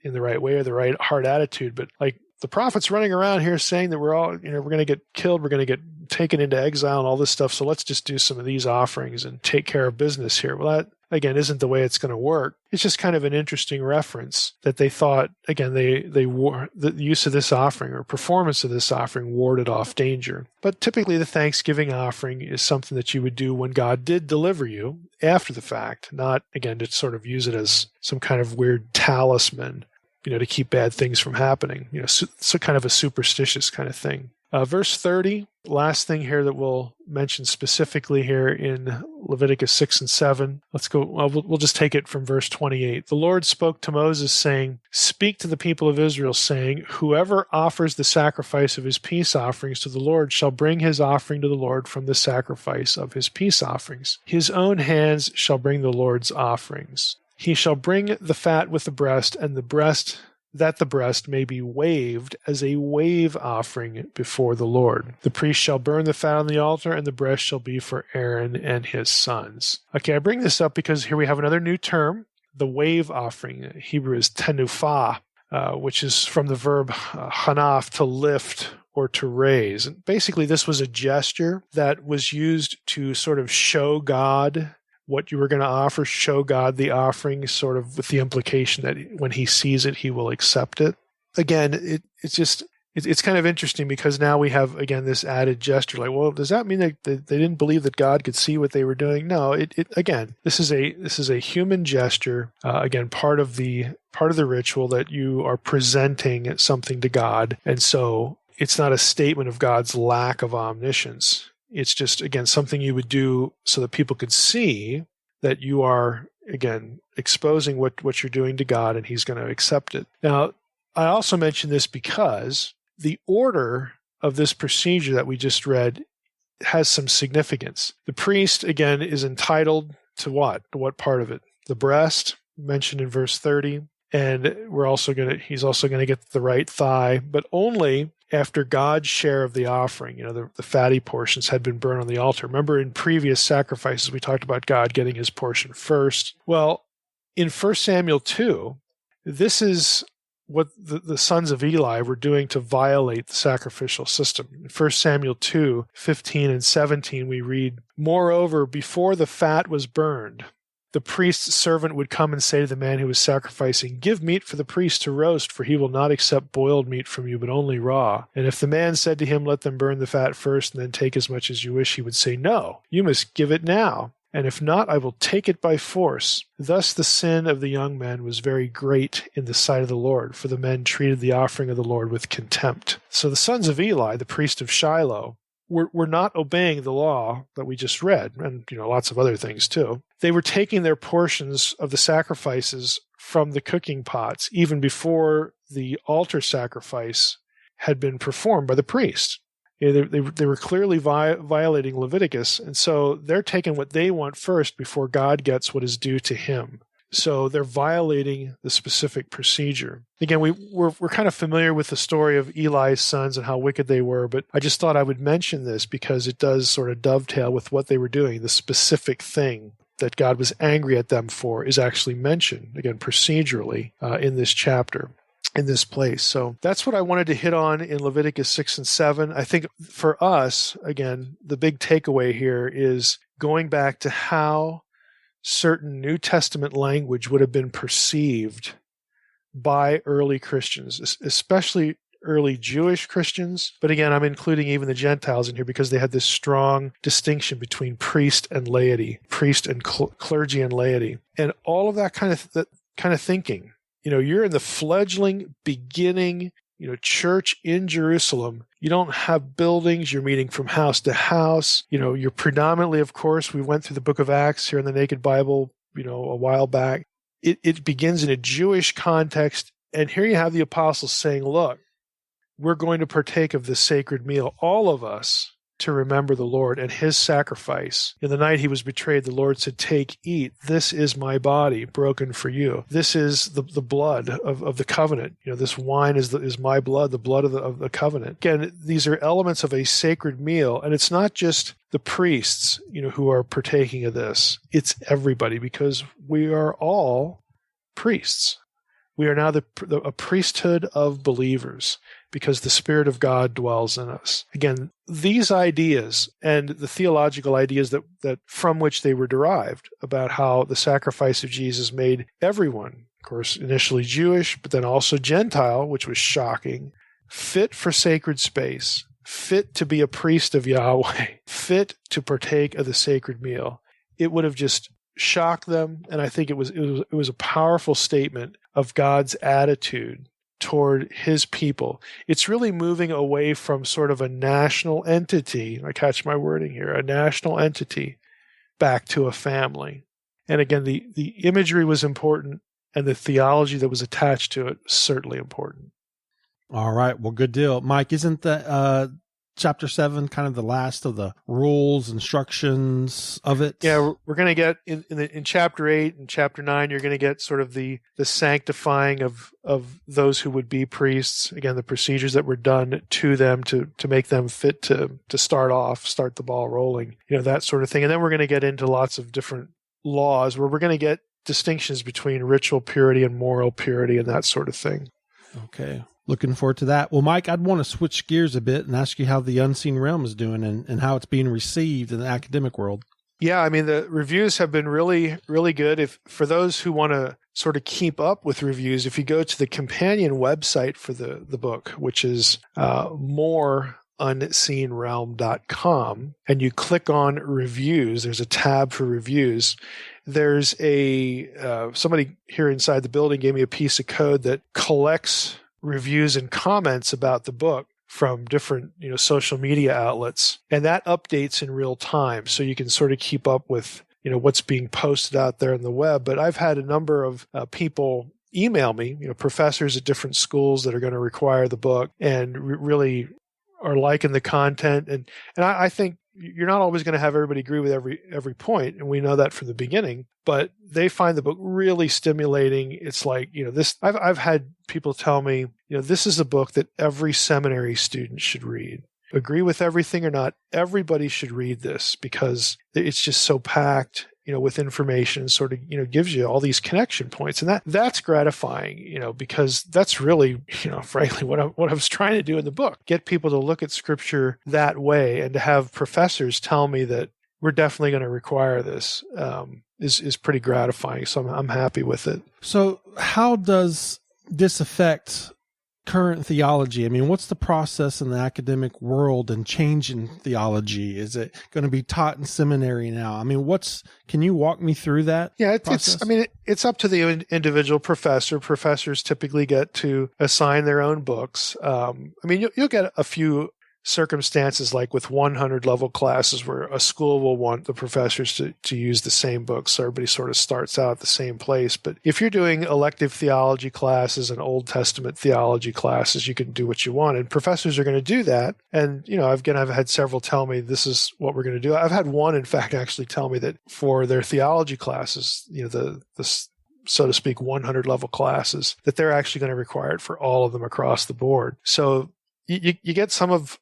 in the right way or the right heart attitude, but like the prophet's running around here saying that we're all, we're going to get killed, we're going to get taken into exile and all this stuff. So let's just do some of these offerings and take care of business here. Well, that, again, isn't the way it's going to work. It's just kind of an interesting reference that they thought, again, the use of this offering or performance of this offering warded off danger. But typically the Thanksgiving offering is something that you would do when God did deliver you after the fact, not, again, to sort of use it as some kind of weird talisman, to keep bad things from happening, so kind of a superstitious kind of thing. Verse 30, last thing here that we'll mention specifically here in Leviticus 6 and 7. Let's go, we'll just take it from verse 28. The Lord spoke to Moses, saying, "Speak to the people of Israel, saying, whoever offers the sacrifice of his peace offerings to the Lord shall bring his offering to the Lord from the sacrifice of his peace offerings. His own hands shall bring the Lord's offerings. He shall bring the fat with the breast, and the breast may be waved as a wave offering before the Lord. The priest shall burn the fat on the altar, and the breast shall be for Aaron and his sons." Okay, I bring this up because here we have another new term, the wave offering. Hebrew is tenufah, which is from the verb hanaf, to lift or to raise. And basically, this was a gesture that was used to sort of show God what you were going to offer, show God the offering, sort of with the implication that when he sees it, he will accept it. Again, it's kind of interesting, because now we have, again, this added gesture. Like, well, does that mean that they didn't believe that God could see what they were doing? No, again, this is a human gesture. Again, part of the ritual that you are presenting something to God. And so it's not a statement of God's lack of omniscience. It's just, again, something you would do so that people could see that you are, again, exposing what you're doing to God, and he's going to accept it. Now, I also mention this because the order of this procedure that we just read has some significance. The priest, again, is entitled to what? To what part of it? The breast, mentioned in verse 30. And he's also going to get the right thigh, but only after God's share of the offering, the fatty portions had been burned on the altar. Remember, in previous sacrifices, we talked about God getting his portion first. Well, in 1 Samuel 2, this is what the sons of Eli were doing to violate the sacrificial system. In 1 Samuel 2, 15 and 17, we read, "Moreover, before the fat was burned, the priest's servant would come and say to the man who was sacrificing, 'Give meat for the priest to roast, for he will not accept boiled meat from you, but only raw.' And if the man said to him, 'Let them burn the fat first, and then take as much as you wish,' he would say, 'No, you must give it now. And if not, I will take it by force.' Thus the sin of the young men was very great in the sight of the Lord, for the men treated the offering of the Lord with contempt." So the sons of Eli, the priest of Shiloh, were not obeying the law that we just read, and lots of other things too. They were taking their portions of the sacrifices from the cooking pots even before the altar sacrifice had been performed by the priest. They were clearly violating Leviticus, and so they're taking what they want first before God gets what is due to him. So they're violating the specific procedure. Again, we're kind of familiar with the story of Eli's sons and how wicked they were, but I just thought I would mention this because it does sort of dovetail with what they were doing. The specific thing that God was angry at them for is actually mentioned, again, procedurally in this chapter, in this place. So that's what I wanted to hit on in Leviticus 6 and 7. I think for us, again, the big takeaway here is going back to how certain New Testament language would have been perceived by early Christians, especially early Jewish Christians. But again, I'm including even the Gentiles in here because they had this strong distinction between priest and laity, priest and clergy and laity. And all of that kind of thinking. You're in the fledgling beginning, church in Jerusalem. You don't have buildings. You're meeting from house to house. You're predominantly, of course, we went through the book of Acts here in the Naked Bible, a while back. it begins in a Jewish context. And here you have the apostles saying, look, we're going to partake of this sacred meal, all of us, to remember the Lord and his sacrifice. In the night he was betrayed, the Lord said, take, eat. This is my body broken for you. This is the blood of the covenant. This wine is my blood, the blood of the covenant. Again, these are elements of a sacred meal. And it's not just the priests, who are partaking of this. It's everybody, because we are all priests. We are now a priesthood of believers, because the Spirit of God dwells in us. Again, these ideas and the theological ideas that from which they were derived about how the sacrifice of Jesus made everyone, of course, initially Jewish, but then also Gentile, which was shocking, fit for sacred space, fit to be a priest of Yahweh, fit to partake of the sacred meal. It would have just shocked them, and I think it was a powerful statement of God's attitude toward his people. It's really moving away from sort of a national entity, I catch my wording here, a national entity, back to a family. And again, the imagery was important, and the theology that was attached to it was certainly important. All right. Well, good deal. Mike, isn't that chapter 7 kind of the last of the rules, instructions of it? Yeah, we're going to get in chapter 8 and chapter 9, you're going to get sort of the sanctifying of those who would be priests. Again, the procedures that were done to them to make them fit to start the ball rolling, that sort of thing. And then we're going to get into lots of different laws where we're going to get distinctions between ritual purity and moral purity and that sort of thing. Okay. Looking forward to that. Well, Mike, I'd want to switch gears a bit and ask you how the Unseen Realm is doing and how it's being received in the academic world. Yeah, I mean, the reviews have been really, really good. For those who want to sort of keep up with reviews, if you go to the companion website for the book, which is moreunseenrealm.com, and you click on reviews, there's a tab for reviews. There's somebody here inside the building gave me a piece of code that collects reviews and comments about the book from different, social media outlets. And that updates in real time. So you can sort of keep up with, what's being posted out there on the web. But I've had a number of people email me, professors at different schools that are going to require the book and really are liking the content. And I think you're not always going to have everybody agree with every point, and we know that from the beginning, but they find the book really stimulating. It's like, this, I've had people tell me, this is a book that every seminary student should read. Agree with everything or not, everybody should read this because it's just so packed, with information, sort of, gives you all these connection points. And that's gratifying, because that's really, frankly, what I was trying to do in the book, get people to look at scripture that way, and to have professors tell me that we're definitely going to require this is pretty gratifying. So I'm happy with it. So how does this affect current theology? I mean, what's the process in the academic world and changing theology? Is it going to be taught in seminary now? I mean, can you walk me through that? Yeah, it's up to the individual professor. Professors typically get to assign their own books. You'll get a few circumstances like with 100 level classes where a school will want the professors to use the same books, so everybody sort of starts out at the same place. But if you're doing elective theology classes and Old Testament theology classes, you can do what you want, and professors are going to do that. And I've had several tell me this is what we're going to do. I've had one, in fact, actually tell me that for their theology classes, the so to speak 100 level classes, that they're actually going to require it for all of them across the board. So you get some of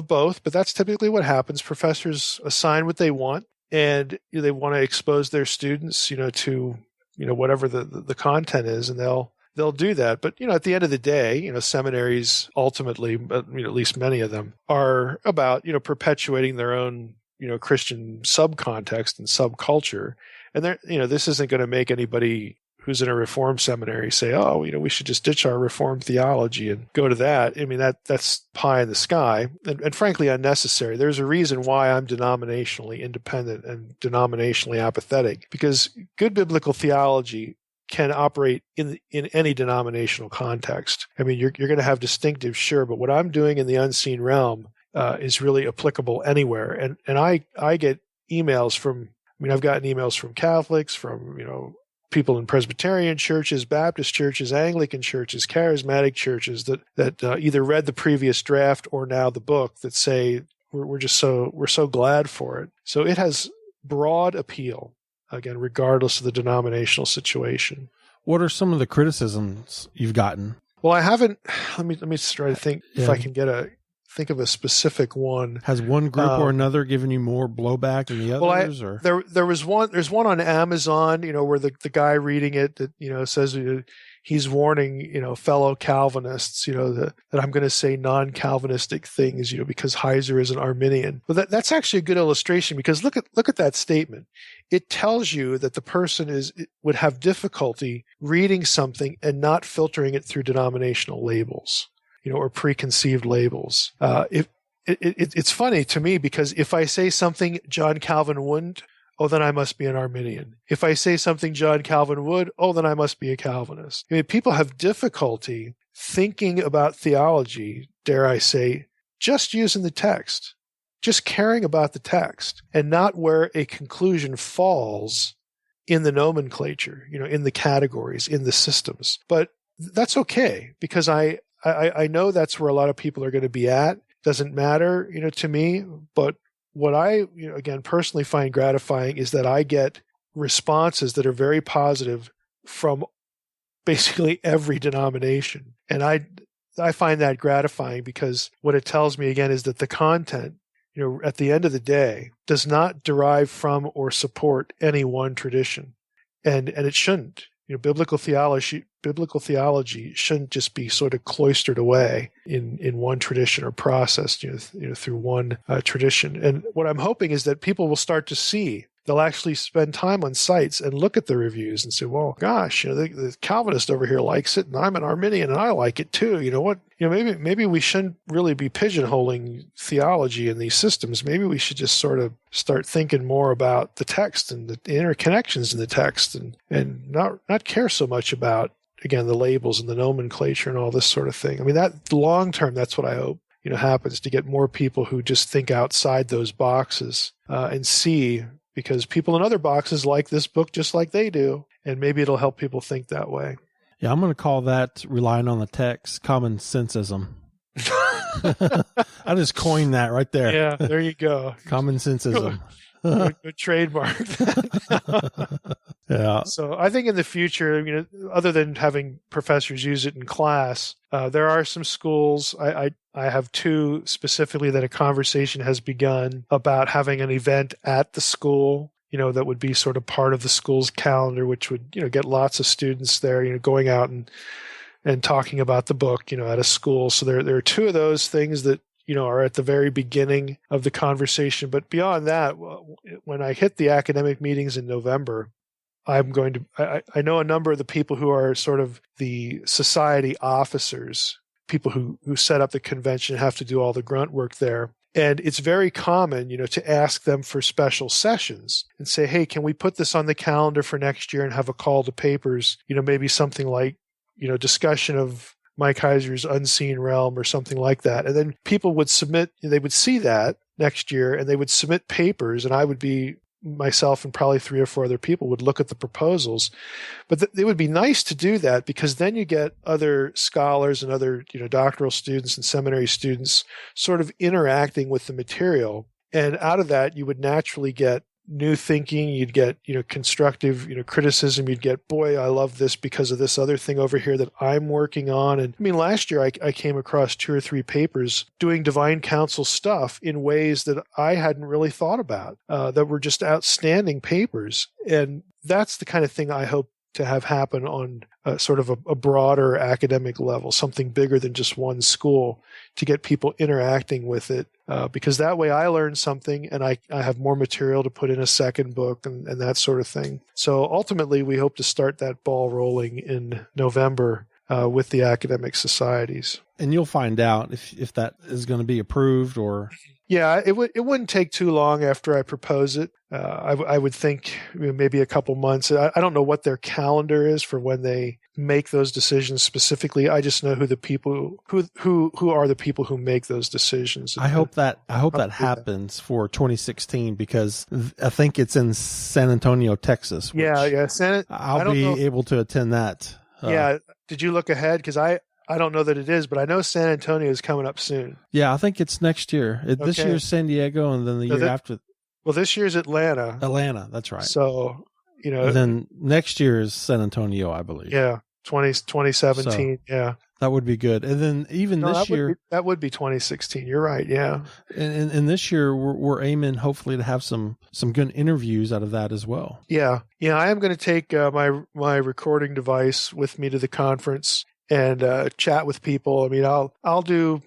both, but that's typically what happens. Professors assign what they want, and they want to expose their students, to whatever the content is, and they'll do that. But at the end of the day, seminaries ultimately, at least many of them, are about perpetuating their own Christian subcontext and subculture, and this isn't going to make anybody who's in a Reformed seminary say, oh, we should just ditch our Reformed theology and go to that. I mean, that's pie in the sky and frankly unnecessary. There's a reason why I'm denominationally independent and denominationally apathetic, because good biblical theology can operate in any denominational context. I mean, you're going to have distinctives, sure, but what I'm doing in the unseen realm is really applicable anywhere. And I get emails from, I've gotten emails from Catholics, from, people in Presbyterian churches, Baptist churches, Anglican churches, charismatic churches that either read the previous draft or now the book that say we're so glad for it. So it has broad appeal, again, regardless of the denominational situation. What are some of the criticisms you've gotten? Well, I haven't. Let me try to think if I can think of a specific one. Has one group or another given you more blowback than the others? Well, there's one on Amazon, where the guy reading it that says he's warning fellow Calvinists that I'm going to say non-Calvinistic things because Heiser is an Arminian. But that's actually a good illustration, because look at that statement. It tells you that the person would have difficulty reading something and not filtering it through denominational labels, or preconceived labels. It's funny to me, because if I say something John Calvin wouldn't, oh, then I must be an Arminian. If I say something John Calvin would, oh, then I must be a Calvinist. People have difficulty thinking about theology, dare I say, just using the text, just caring about the text, and not where a conclusion falls in the nomenclature, in the categories, in the systems. But that's okay, because I know that's where a lot of people are going to be at. Doesn't matter, to me. But what I, again, personally find gratifying is that I get responses that are very positive from basically every denomination. And I find that gratifying, because what it tells me, again, is that the content, at the end of the day, does not derive from or support any one tradition. And it shouldn't. Biblical theology shouldn't just be sort of cloistered away in one tradition or processed, through one tradition. And what I'm hoping is that people will start to see. They'll actually spend time on sites and look at the reviews and say, well, gosh, the Calvinist over here likes it, and I'm an Arminian and I like it too. You know what? Maybe we shouldn't really be pigeonholing theology in these systems. Maybe we should just sort of start thinking more about the text and the interconnections in the text, and not care so much about, again, the labels and the nomenclature and all this sort of thing. That long term, that's what I hope happens, to get more people who just think outside those boxes and see. Because people in other boxes like this book just like they do, and maybe it'll help people think that way. Yeah, I'm going to call that, relying on the text, common senseism. I just coined that right there. Yeah, there you go. Common senseism. Good trademark. Yeah. So I think in the future, other than having professors use it in class, there are some schools. I have two specifically that a conversation has begun about having an event at the school, that would be sort of part of the school's calendar, which would, get lots of students there, going out and talking about the book, at a school. So there are two of those things that, are at the very beginning of the conversation. But beyond that, when I hit the academic meetings in November, I know a number of the people who are sort of the society officers, people who set up the convention and have to do all the grunt work there. And it's very common, to ask them for special sessions and say, hey, can we put this on the calendar for next year and have a call to papers, maybe something like, discussion of Mike Heiser's Unseen Realm or something like that. And then people would submit, they would see that next year and they would submit papers, and I would be, myself and probably 3 or 4 other people would look at the proposals. But it would be nice to do that, because then you get other scholars and other, doctoral students and seminary students sort of interacting with the material. And out of that, you would naturally get new thinking, you'd get, constructive, criticism, you'd get, boy, I love this because of this other thing over here that I'm working on. And last year I came across 2 or 3 papers doing divine counsel stuff in ways that I hadn't really thought about, that were just outstanding papers. And that's the kind of thing I hope to have happen on sort of a broader academic level, something bigger than just one school, to get people interacting with it. Because that way I learn something and I have more material to put in a second book and that sort of thing. So ultimately, we hope to start that ball rolling in November with the academic societies. And you'll find out if that is going to be approved or. Yeah, it wouldn't take too long after I propose it. I would think maybe a couple months. I don't know what their calendar is for when they make those decisions specifically. I just know who the people who are the people who make those decisions. I hope that happens for 2016 because I think it's in San Antonio, Texas. Yeah. I'll be able to attend that. Yeah. Did you look ahead? Because I don't know that it is, but I know San Antonio is coming up soon. Yeah, I think it's next year. This year's San Diego, and then the year after. Well, this year's Atlanta. Atlanta, that's right. So, and then next year is San Antonio, I believe. Yeah, 2017. So, yeah. That would be good. And then even this year. That would be 2016. You're right, yeah. And this year, we're aiming hopefully to have some good interviews out of that as well. Yeah. I am going to take my recording device with me to the conference and chat with people. I mean, I'll do,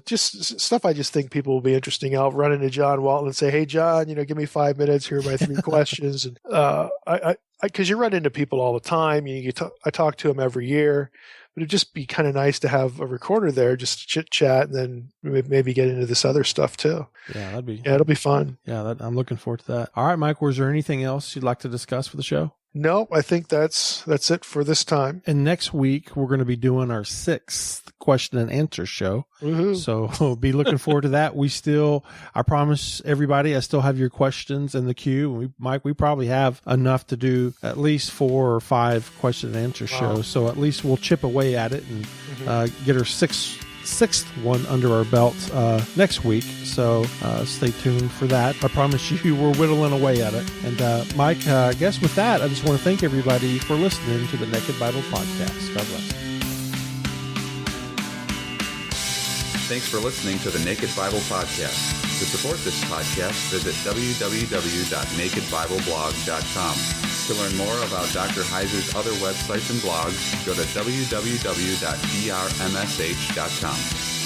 just stuff I just think people will be interesting. I'll run into John Walton and say, "Hey, John, give me 5 minutes. Here are my 3 questions." And because you run into people all the time, I talk to them every year. But it'd just be kind of nice to have a recorder there, just to chit chat, and then maybe get into this other stuff too. Yeah, it'll be fun. Yeah, I'm looking forward to that. All right, Mike, was there anything else you'd like to discuss for the show? No, I think that's it for this time. And next week, we're going to be doing our 6th question and answer show. Woo-hoo. So we'll be looking forward to that. I promise everybody, I still have your questions in the queue. We probably have enough to do at least 4 or 5 question and answer shows. So at least we'll chip away at it and get our sixth one under our belt next week. So stay tuned for that. I promise you we're whittling away at it. And Mike, I guess with that, I just want to thank everybody for listening to the Naked Bible Podcast. God bless. Thanks for listening to the Naked Bible Podcast. To support this podcast, visit www.nakedbibleblog.com. To learn more about Dr. Heiser's other websites and blogs, go to www.drmsh.com.